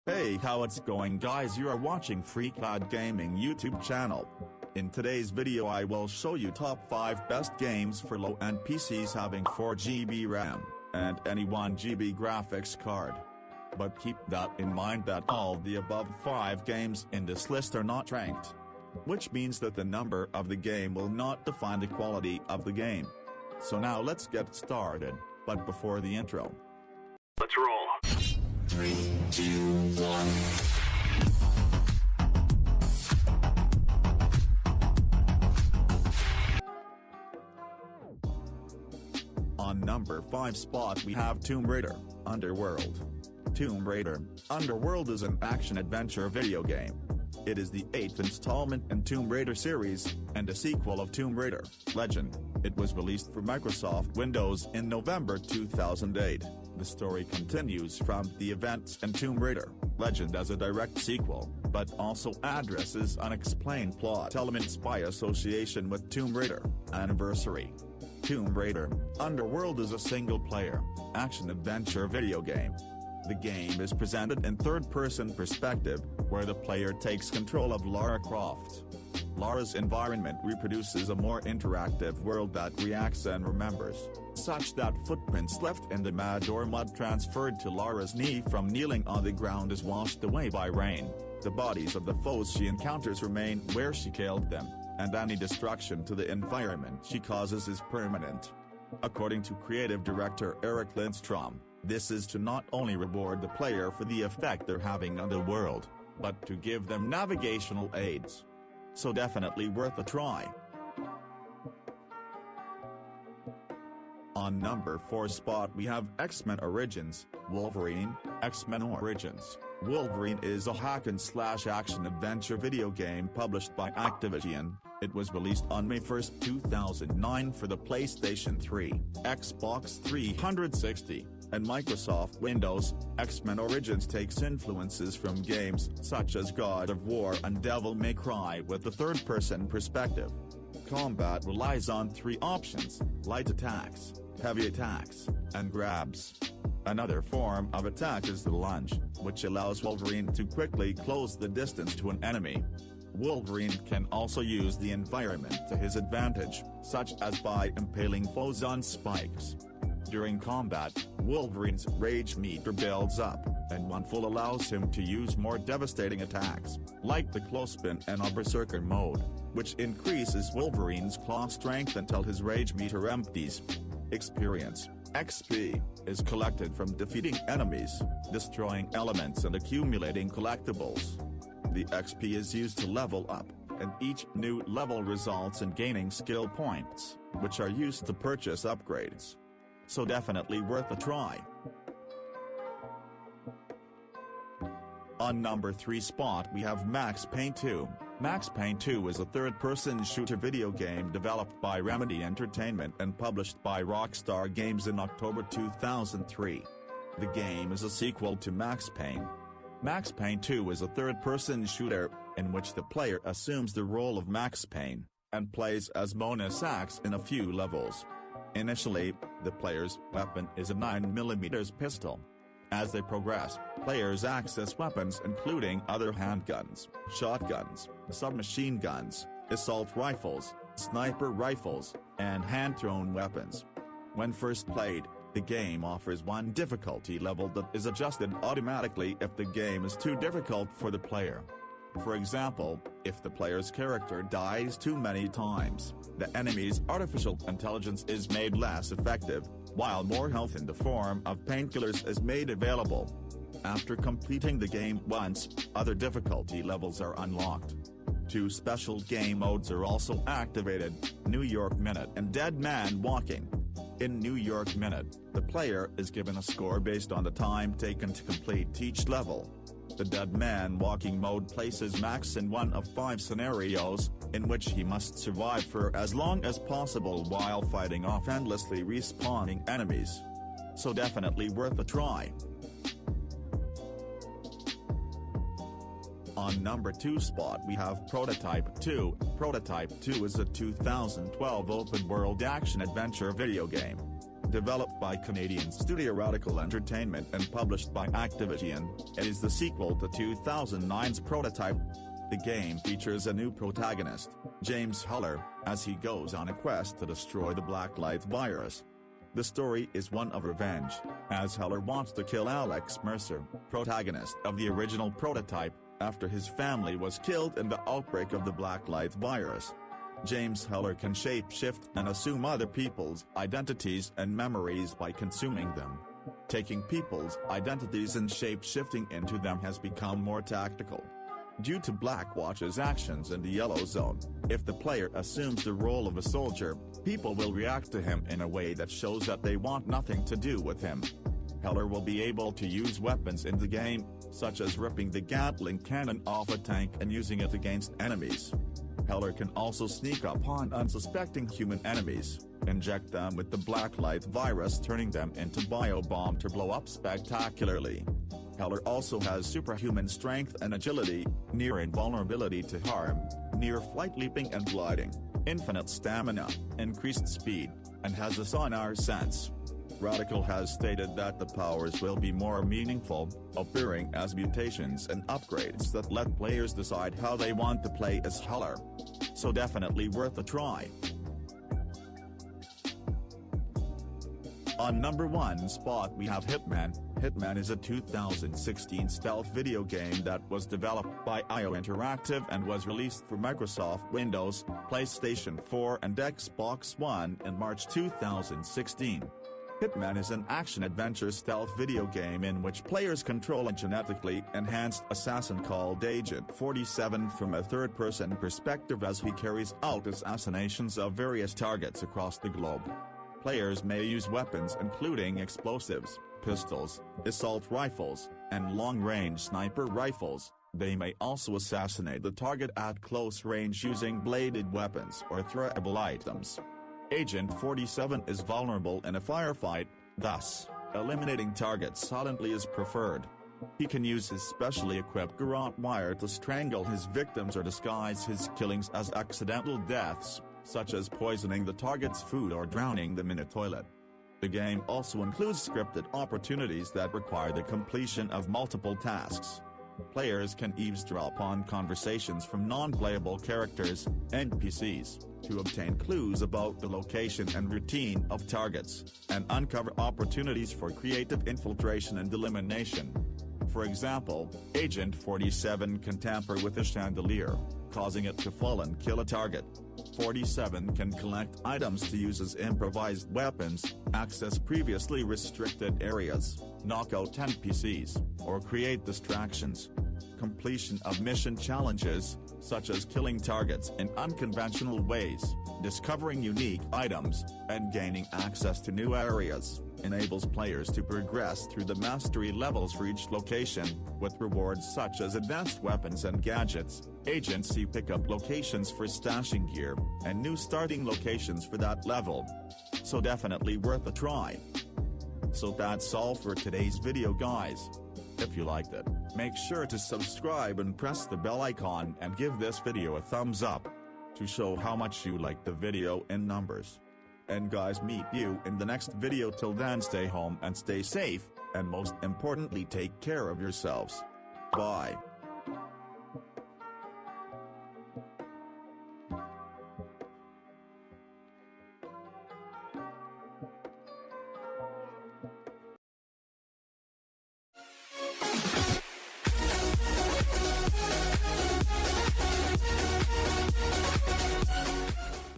Hey, how it's going guys, you are watching FreeCloud Gaming YouTube channel. In today's video I will show you top 5 best games for low-end PCs having 4GB RAM, and any 1GB graphics card. But keep that in mind that all the above 5 games in this list are not ranked. Which means that the number of the game will not define the quality of the game. So now let's get started, but before the intro. Let's roll. 3, 2, 1. On number 5 spot we have Tomb Raider, Underworld. Tomb Raider, Underworld is an action-adventure video game. It is the 8th installment in Tomb Raider series, and a sequel of Tomb Raider, Legend. It was released for Microsoft Windows in November 2008. The story continues from the events in Tomb Raider, Legend as a direct sequel, but also addresses unexplained plot elements by association with Tomb Raider, Anniversary. Tomb Raider, Underworld is a single-player, action-adventure video game. The game is presented in third-person perspective, where the player takes control of Lara Croft. Lara's environment reproduces a more interactive world that reacts and remembers, such that footprints left in the mud or mud transferred to Lara's knee from kneeling on the ground is washed away by rain. The bodies of the foes she encounters remain where she killed them, and any destruction to the environment she causes is permanent. According to creative director Eric Lindstrom, this is to not only reward the player for the effect they're having on the world, but to give them navigational aids. So definitely worth a try. On number 4 spot we have X-Men Origins, Wolverine, X-Men Origins. Wolverine is a hack-and-slash action-adventure video game published by Activision. It was released on May 1, 2009 for the PlayStation 3, Xbox 360, and Microsoft Windows. X-Men Origins takes influences from games such as God of War and Devil May Cry with a third-person perspective. Combat relies on 3 options: light attacks, heavy attacks, and grabs. Another form of attack is the lunge, which allows Wolverine to quickly close the distance to an enemy. Wolverine can also use the environment to his advantage, such as by impaling foes on spikes. During combat, Wolverine's rage meter builds up, and one full allows him to use more devastating attacks, like the clothespin and a berserker mode, which increases Wolverine's claw strength until his rage meter empties. Experience, XP, is collected from defeating enemies, destroying elements and accumulating collectibles. The XP is used to level up, and each new level results in gaining skill points, which are used to purchase upgrades. So definitely worth a try. On number 3 spot we have Max Payne 2. Max Payne 2 is a third-person shooter video game developed by Remedy Entertainment and published by Rockstar Games in October 2003. The game is a sequel to Max Payne. Max Payne 2 is a third-person shooter, in which the player assumes the role of Max Payne, and plays as Mona Sachs in a few levels. Initially, the player's weapon is a 9mm pistol. As they progress, players access weapons including other handguns, shotguns, submachine guns, assault rifles, sniper rifles, and hand-thrown weapons. When first played, the game offers one difficulty level that is adjusted automatically if the game is too difficult for the player. For example, if the player's character dies too many times, the enemy's artificial intelligence is made less effective, while more health in the form of painkillers is made available. After completing the game once, other difficulty levels are unlocked. 2 special game modes are also activated: New York Minute and Dead Man Walking. In New York Minute, the player is given a score based on the time taken to complete each level. The Dead Man Walking mode places Max in one of 5 scenarios, in which he must survive for as long as possible while fighting off endlessly respawning enemies. So definitely worth a try. On number 2 spot we have Prototype 2. Prototype 2 is a 2012 open-world action-adventure video game. Developed by Canadian studio Radical Entertainment and published by Activision, it is the sequel to 2009's Prototype. The game features a new protagonist, James Heller, as he goes on a quest to destroy the Blacklight virus. The story is one of revenge, as Heller wants to kill Alex Mercer, protagonist of the original Prototype, after his family was killed in the outbreak of the Blacklight virus. James Heller can shape-shift and assume other people's identities and memories by consuming them. Taking people's identities and shape-shifting into them has become more tactical. Due to Blackwatch's actions in the Yellow Zone, if the player assumes the role of a soldier, people will react to him in a way that shows that they want nothing to do with him. Heller will be able to use weapons in the game, such as ripping the Gatling cannon off a tank and using it against enemies. Heller can also sneak up on unsuspecting human enemies, inject them with the Blacklight virus, turning them into biobomb to blow up spectacularly. Heller also has superhuman strength and agility, near invulnerability to harm, near flight leaping and gliding, infinite stamina, increased speed, and has a sonar sense. Radical has stated that the powers will be more meaningful, appearing as mutations and upgrades that let players decide how they want to play as Heller. So definitely worth a try. On number 1 spot we have Hitman. Hitman is a 2016 stealth video game that was developed by IO Interactive and was released for Microsoft Windows, PlayStation 4 and Xbox One in March 2016. Hitman is an action-adventure stealth video game in which players control a genetically enhanced assassin called Agent 47 from a third-person perspective as he carries out assassinations of various targets across the globe. Players may use weapons including explosives, pistols, assault rifles, and long-range sniper rifles. They may also assassinate the target at close range using bladed weapons or throwable items. Agent 47 is vulnerable in a firefight, thus, eliminating targets silently is preferred. He can use his specially equipped garrote wire to strangle his victims or disguise his killings as accidental deaths, such as poisoning the target's food or drowning them in a toilet. The game also includes scripted opportunities that require the completion of multiple tasks. Players can eavesdrop on conversations from non-playable characters, NPCs, to obtain clues about the location and routine of targets, and uncover opportunities for creative infiltration and elimination. For example, Agent 47 can tamper with a chandelier, causing it to fall and kill a target. 47 can collect items to use as improvised weapons, access previously restricted areas, knock out NPCs, or create distractions. Completion of mission challenges, such as killing targets in unconventional ways, discovering unique items, and gaining access to new areas, enables players to progress through the mastery levels for each location, with rewards such as advanced weapons and gadgets, agency pickup locations for stashing gear, and new starting locations for that level. So definitely worth a try. So that's all for today's video guys. If you liked it, make sure to subscribe and press the bell icon and give this video a thumbs up, to show how much you like the video in numbers. And guys, meet you in the next video. Till then, stay home and stay safe, and most importantly take care of yourselves. Bye.